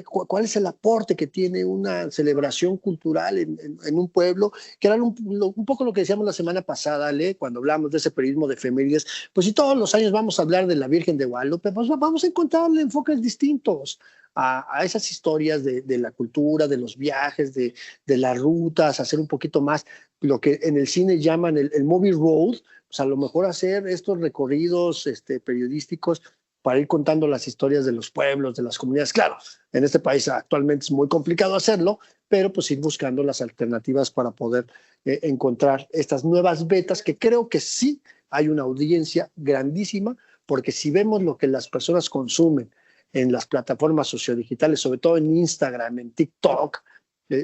¿Cuál es el aporte que tiene una celebración cultural en un pueblo? Que era un poco lo que decíamos la semana pasada, Ale, cuando hablamos de ese periodismo de efemérides. Pues si todos los años vamos a hablar de la Virgen de Guadalupe, pues vamos a encontrarle enfoques distintos a esas historias de la cultura, de los viajes, de las rutas, hacer un poquito más lo que en el cine llaman el movie road, pues a lo mejor hacer estos recorridos periodísticos para ir contando las historias de los pueblos, de las comunidades. Claro, en este país actualmente es muy complicado hacerlo, pero pues ir buscando las alternativas para poder encontrar estas nuevas vetas, que creo que sí hay una audiencia grandísima, porque si vemos lo que las personas consumen en las plataformas sociodigitales, sobre todo en Instagram, en TikTok,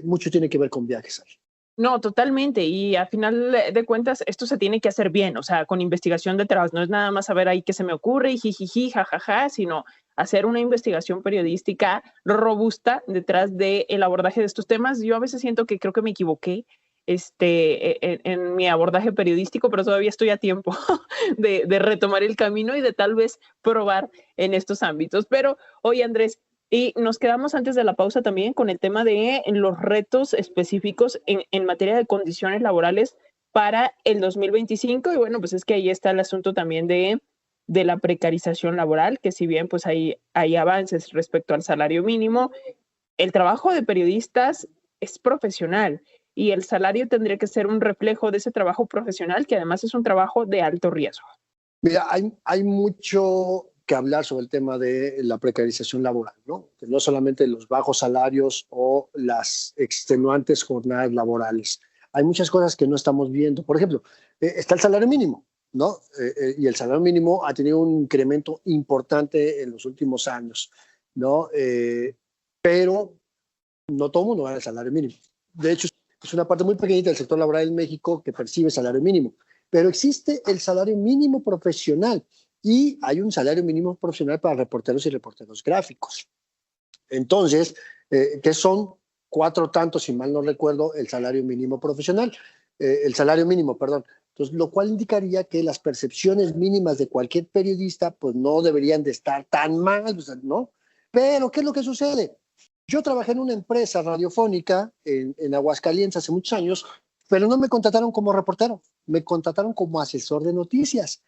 mucho tiene que ver con viajes ahí. No, totalmente. Y a final de cuentas, esto se tiene que hacer bien, o sea, con investigación detrás. No es nada más saber ahí qué se me ocurre y jijiji, jajaja, sino hacer una investigación periodística robusta detrás del abordaje de estos temas. Yo a veces siento que creo que me equivoqué en mi abordaje periodístico, pero todavía estoy a tiempo de retomar el camino y de tal vez probar en estos ámbitos. Pero oye, Andrés, y nos quedamos antes de la pausa también con el tema de los retos específicos en materia de condiciones laborales para el 2025. Y bueno, pues es que ahí está el asunto también de la precarización laboral, que si bien pues hay avances respecto al salario mínimo, el trabajo de periodistas es profesional y el salario tendría que ser un reflejo de ese trabajo profesional, que además es un trabajo de alto riesgo. Mira, hay mucho que hablar sobre el tema de la precarización laboral, ¿no? Que no solamente los bajos salarios o las extenuantes jornadas laborales. Hay muchas cosas que no estamos viendo. Por ejemplo, está el salario mínimo, ¿no? Y el salario mínimo ha tenido un incremento importante en los últimos años, ¿no? Pero no todo el mundo gana el salario mínimo. De hecho, es una parte muy pequeñita del sector laboral en México que percibe salario mínimo. Pero existe el salario mínimo profesional y hay un salario mínimo profesional para reporteros y reporteros gráficos. Entonces, que son 4 tantos, si mal no recuerdo, el salario mínimo profesional, el salario mínimo, perdón. Entonces, lo cual indicaría que las percepciones mínimas de cualquier periodista pues no deberían de estar tan mal, ¿no? Pero, ¿qué es lo que sucede? Yo trabajé en una empresa radiofónica en Aguascalientes hace muchos años, pero no me contrataron como reportero, me contrataron como asesor de noticias.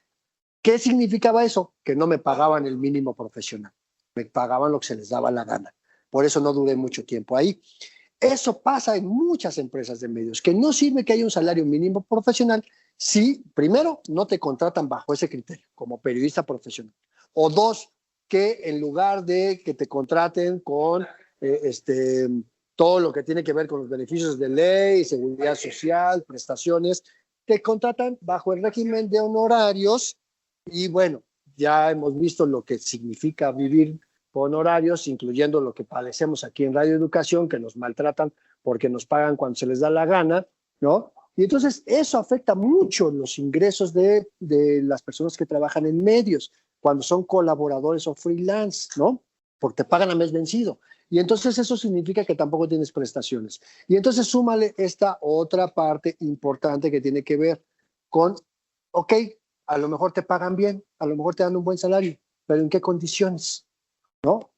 ¿Qué significaba eso? Que no me pagaban el mínimo profesional, me pagaban lo que se les daba la gana. Por eso no duré mucho tiempo ahí. Eso pasa en muchas empresas de medios, que no sirve que haya un salario mínimo profesional si, primero, no te contratan bajo ese criterio, como periodista profesional. O 2, que en lugar de que te contraten con todo lo que tiene que ver con los beneficios de ley, seguridad social, prestaciones, te contratan bajo el régimen de honorarios y bueno, ya hemos visto lo que significa vivir con horarios, incluyendo lo que padecemos aquí en Radio Educación, que nos maltratan porque nos pagan cuando se les da la gana, ¿no? Y entonces eso afecta mucho los ingresos de las personas que trabajan en medios, cuando son colaboradores o freelance, ¿no? Porque te pagan a mes vencido. Y entonces eso significa que tampoco tienes prestaciones. Y entonces súmale esta otra parte importante que tiene que ver con, ok, a lo mejor te pagan bien, a lo mejor te dan un buen salario, pero ¿en qué condiciones? ¿No?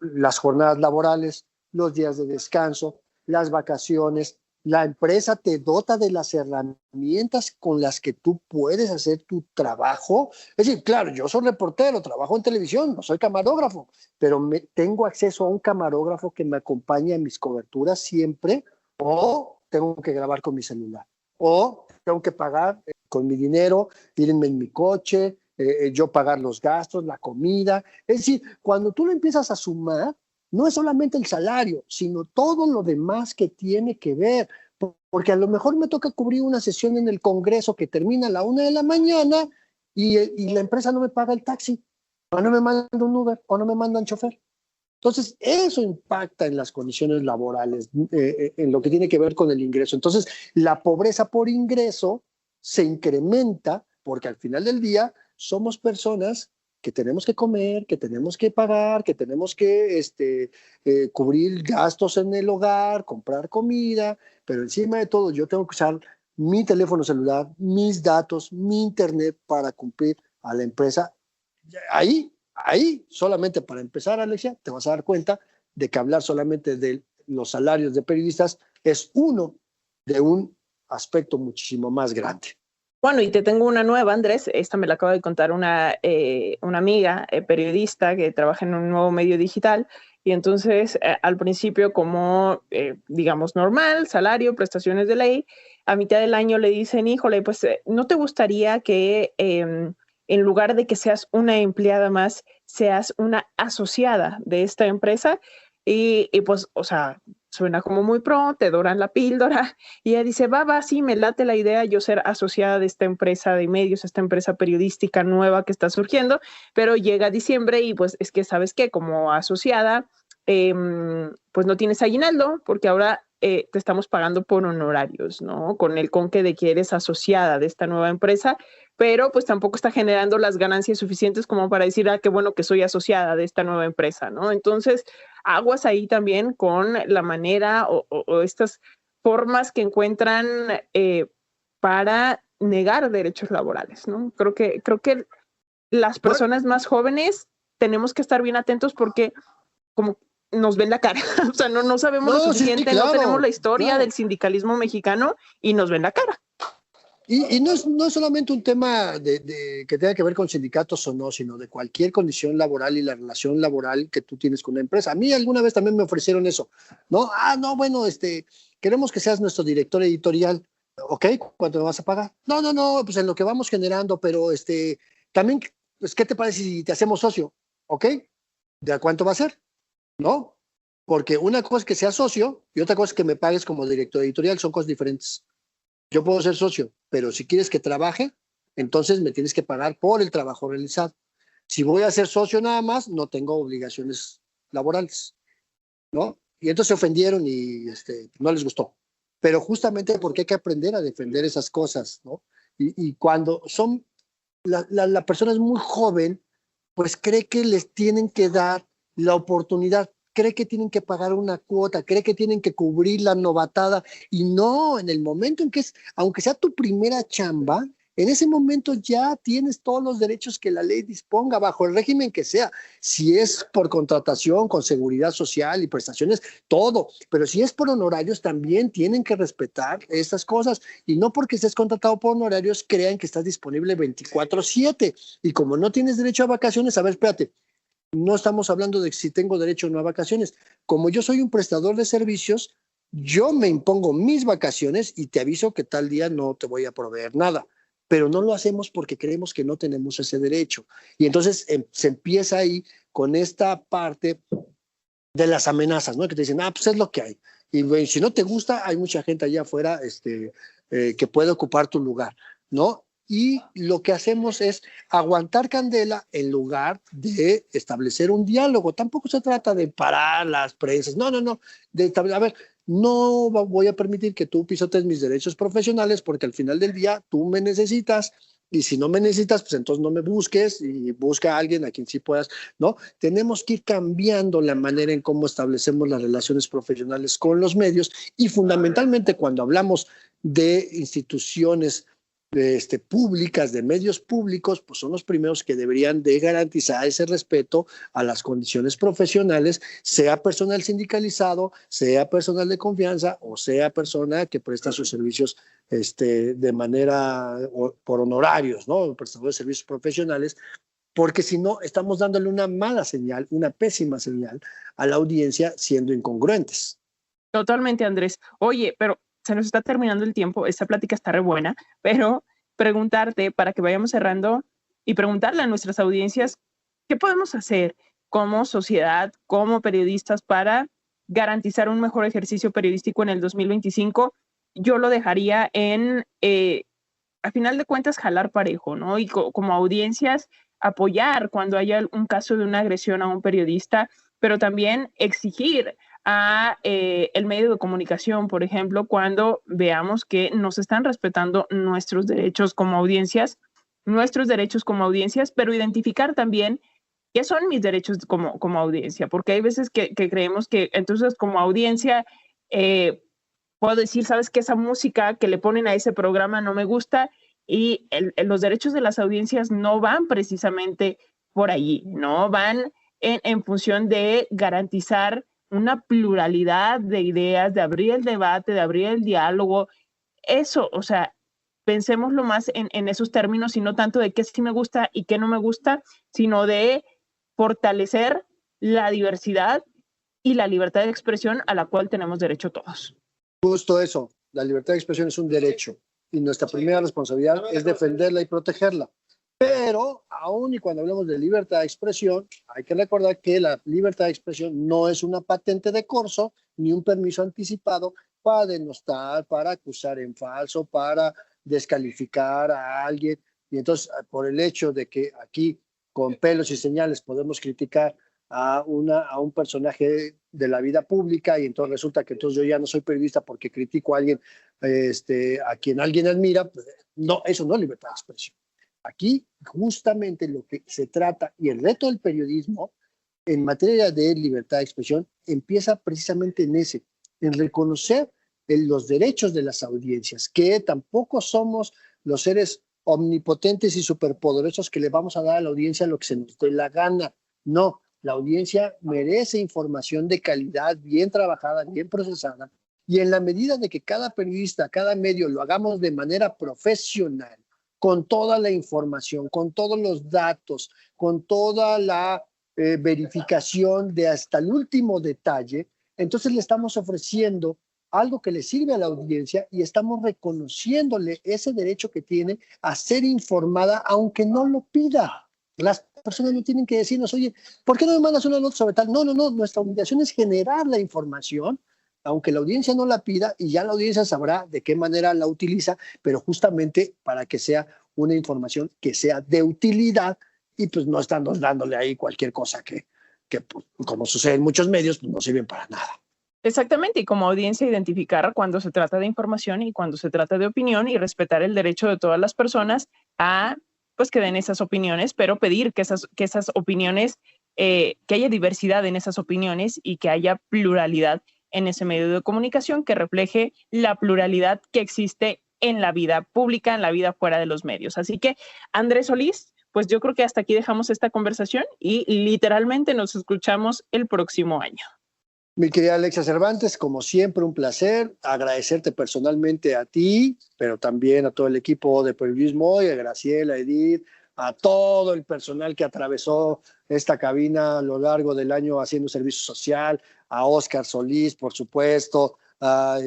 Las jornadas laborales, los días de descanso, las vacaciones. La empresa te dota de las herramientas con las que tú puedes hacer tu trabajo. Es decir, claro, yo soy reportero, trabajo en televisión, no soy camarógrafo, pero tengo acceso a un camarógrafo que me acompaña en mis coberturas siempre, o tengo que grabar con mi celular, o tengo que pagar con mi dinero, irme en mi coche, yo pagar los gastos, la comida. Es decir, cuando tú lo empiezas a sumar, no es solamente el salario, sino todo lo demás que tiene que ver, porque a lo mejor me toca cubrir una sesión en el Congreso que termina a la 1 de la mañana y la empresa no me paga el taxi, o no me manda un Uber, o no me mandan chofer. Entonces, eso impacta en las condiciones laborales, en lo que tiene que ver con el ingreso. Entonces, la pobreza por ingreso se incrementa porque al final del día somos personas que tenemos que comer, que tenemos que pagar, que tenemos que cubrir gastos en el hogar, comprar comida, pero encima de todo yo tengo que usar mi teléfono celular, mis datos, mi internet para cumplir a la empresa. Ahí, solamente para empezar, Alexia, te vas a dar cuenta de que hablar solamente de los salarios de periodistas es uno de un aspecto muchísimo más grande. Bueno, y te tengo una nueva, Andrés. Esta me la acaba de contar una amiga periodista que trabaja en un nuevo medio digital. Y entonces, al principio, como, digamos, normal, salario, prestaciones de ley, a mitad del año le dicen, híjole, pues, ¿no te gustaría que en lugar de que seas una empleada más, seas una asociada de esta empresa? Y pues, o sea, suena como muy pro, te doran la píldora, y ella dice, va, sí, me late la idea yo ser asociada de esta empresa de medios, esta empresa periodística nueva que está surgiendo, pero llega diciembre y pues es que, ¿sabes qué? Como asociada, pues no tienes aguinaldo, porque ahora te estamos pagando por honorarios, ¿no? Con el conque de que eres asociada de esta nueva empresa, pero pues tampoco está generando las ganancias suficientes como para decir, qué bueno que soy asociada de esta nueva empresa, ¿no? Entonces, aguas ahí también con la manera o estas formas que encuentran para negar derechos laborales, ¿no? Creo que las personas más jóvenes tenemos que estar bien atentos porque como nos ven la cara, o sea, no sabemos lo suficiente, sí, claro, no tenemos la historia del sindicalismo mexicano y nos ven la cara. Y no es solamente un tema de que tenga que ver con sindicatos o no, sino de cualquier condición laboral y la relación laboral que tú tienes con una empresa. A mí alguna vez también me ofrecieron eso, ¿no? No, bueno, queremos que seas nuestro director editorial. ¿Ok? ¿Cuánto me vas a pagar? No, pues en lo que vamos generando, pero también, pues, ¿qué te parece si te hacemos socio? ¿Ok? ¿De a cuánto va a ser? ¿No? Porque una cosa es que seas socio y otra cosa es que me pagues como director editorial, son cosas diferentes. Yo puedo ser socio, pero si quieres que trabaje, entonces me tienes que pagar por el trabajo realizado. Si voy a ser socio nada más, no tengo obligaciones laborales, ¿no? Y entonces se ofendieron y no les gustó. Pero justamente porque hay que aprender a defender esas cosas, ¿no? Y cuando la persona es muy joven, pues cree que les tienen que dar la oportunidad, cree que tienen que pagar una cuota, cree que tienen que cubrir la novatada, y no, en el momento en que aunque sea tu primera chamba, en ese momento ya tienes todos los derechos que la ley disponga, bajo el régimen que sea. Si es por contratación, con seguridad social y prestaciones, todo. Pero si es por honorarios, también tienen que respetar esas cosas. Y no porque estés contratado por honorarios, crean que estás disponible 24/7. Y como no tienes derecho a vacaciones, a ver, espérate, no estamos hablando de si tengo derecho o no a vacaciones. Como yo soy un prestador de servicios, yo me impongo mis vacaciones y te aviso que tal día no te voy a proveer nada. Pero no lo hacemos porque creemos que no tenemos ese derecho. Y entonces se empieza ahí con esta parte de las amenazas, ¿no? Que te dicen, pues es lo que hay. Y bueno, si no te gusta, hay mucha gente allá afuera que puede ocupar tu lugar, ¿no? Y lo que hacemos es aguantar candela en lugar de establecer un diálogo. Tampoco se trata de parar las prensas. No. A ver, no voy a permitir que tú pisotes mis derechos profesionales porque al final del día tú me necesitas y si no me necesitas, pues entonces no me busques y busca a alguien a quien sí puedas, ¿no? Tenemos que ir cambiando la manera en cómo establecemos las relaciones profesionales con los medios y fundamentalmente cuando hablamos de instituciones públicas, de medios públicos, pues son los primeros que deberían de garantizar ese respeto a las condiciones profesionales, sea personal sindicalizado, sea personal de confianza o sea persona que presta sus servicios de manera por honorarios, ¿no? Prestadores de servicios profesionales, porque si no estamos dándole una mala señal, una pésima señal a la audiencia siendo incongruentes. Totalmente, Andrés. Oye, pero se nos está terminando el tiempo, esta plática está re buena, pero preguntarte para que vayamos cerrando y preguntarle a nuestras audiencias qué podemos hacer como sociedad, como periodistas para garantizar un mejor ejercicio periodístico en el 2025. Yo lo dejaría en, a final de cuentas, jalar parejo, ¿no? Y como audiencias, apoyar cuando haya un caso de una agresión a un periodista, pero también exigir a el medio de comunicación, por ejemplo, cuando veamos que nos están respetando nuestros derechos como audiencias, pero identificar también qué son mis derechos como audiencia, porque hay veces que creemos que entonces como audiencia puedo decir, sabes que esa música que le ponen a ese programa no me gusta y los derechos de las audiencias no van precisamente por allí, no van en función de garantizar una pluralidad de ideas, de abrir el debate, de abrir el diálogo. Eso, o sea, pensémoslo más en esos términos y no tanto de qué sí me gusta y qué no me gusta, sino de fortalecer la diversidad y la libertad de expresión a la cual tenemos derecho todos. Justo eso, la libertad de expresión es un derecho y nuestra primera responsabilidad es defenderla y protegerla. Pero aún y cuando hablamos de libertad de expresión, hay que recordar que la libertad de expresión no es una patente de corso ni un permiso anticipado para denostar, para acusar en falso, para descalificar a alguien. Y entonces, por el hecho de que aquí con pelos y señales podemos criticar a un personaje de la vida pública y entonces resulta que entonces yo ya no soy periodista porque critico a alguien a quien alguien admira, pues, no, eso no es libertad de expresión. Aquí justamente lo que se trata y el reto del periodismo en materia de libertad de expresión empieza precisamente en reconocer los derechos de las audiencias, que tampoco somos los seres omnipotentes y superpoderosos que le vamos a dar a la audiencia lo que se nos dé la gana. No, la audiencia merece información de calidad, bien trabajada, bien procesada, y en la medida de que cada periodista, cada medio lo hagamos de manera profesional, con toda la información, con todos los datos, con toda la verificación de hasta el último detalle, entonces le estamos ofreciendo algo que le sirve a la audiencia y estamos reconociéndole ese derecho que tiene a ser informada aunque no lo pida. Las personas no tienen que decirnos, oye, ¿por qué no me mandas una nota sobre tal? No, nuestra obligación es generar la información, aunque la audiencia no la pida, y ya la audiencia sabrá de qué manera la utiliza, pero justamente para que sea una información que sea de utilidad y pues no estando dándole ahí cualquier cosa que pues, como sucede en muchos medios, pues no sirven para nada. Exactamente, y como audiencia identificar cuando se trata de información y cuando se trata de opinión y respetar el derecho de todas las personas a pues que den esas opiniones, pero pedir que esas opiniones, que haya diversidad en esas opiniones y que haya pluralidad en ese medio de comunicación que refleje la pluralidad que existe en la vida pública, en la vida fuera de los medios. Así que, Andrés Solís, pues yo creo que hasta aquí dejamos esta conversación y literalmente nos escuchamos el próximo año. Mi querida Alexia Cervantes, como siempre, un placer. Agradecerte personalmente a ti, pero también a todo el equipo de Periodismo Hoy, a Graciela, a Edith, a todo el personal que atravesó esta cabina a lo largo del año haciendo servicio social, a Óscar Solís, por supuesto, a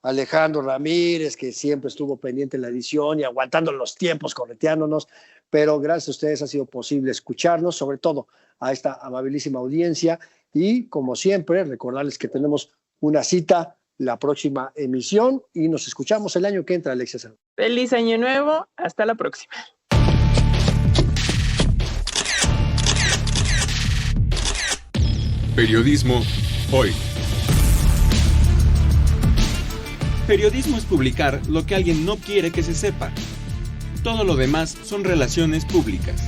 Alejandro Ramírez, que siempre estuvo pendiente en la edición y aguantando los tiempos, correteándonos, pero gracias a ustedes ha sido posible escucharnos, sobre todo a esta amabilísima audiencia. Y como siempre, recordarles que tenemos una cita la próxima emisión y nos escuchamos el año que entra, Alexia Cervantes. Feliz año nuevo, hasta la próxima. Periodismo Hoy. Periodismo es publicar lo que alguien no quiere que se sepa. Todo lo demás son relaciones públicas.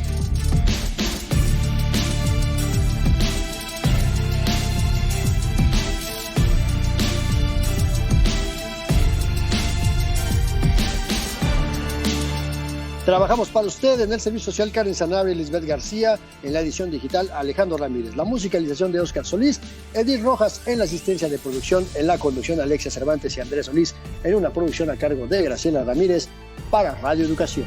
Trabajamos para usted en el servicio social Karen Sanabria y Lisbeth García, en la edición digital Alejandro Ramírez, la musicalización de Óscar Solís, Edith Rojas en la asistencia de producción, en la conducción Alexia Cervantes y Andrés Solís, en una producción a cargo de Graciela Ramírez para Radio Educación.